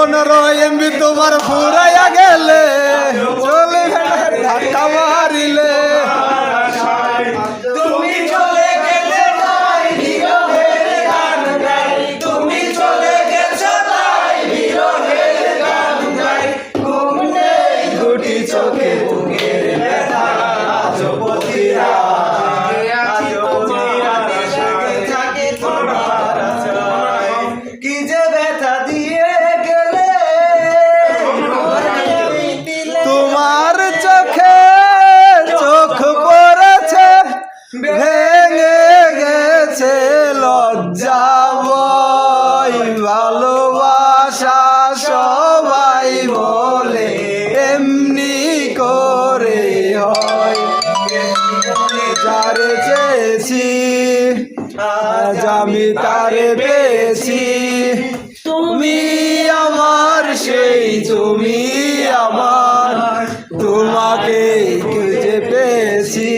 15 MB তোমার ফুরাইয়া গেলে চলে ধাক্কা মারিলে তুমি চলে গেলে তাই বিরহের গান গাই তুমি চলে গেছো তাই বিরহের গান গাই ঘুম নেই দুটি চোখে বুকের ব্যথা আজ প্রতি থাকে তোমার আশায় কি যে ব্যথা দিয়ে গেলে তোমার চোখে চোখ পড়েছে ভেঙে গেছে লজ্জা বই ভালোবাসা সবাই বলে এমনি করে হয় যারে চেয়েছি আজ আমি তারে পেয়েছি তুমি আমার সেই তুমি আমার তোমাকে খুঁজে পেয়েছি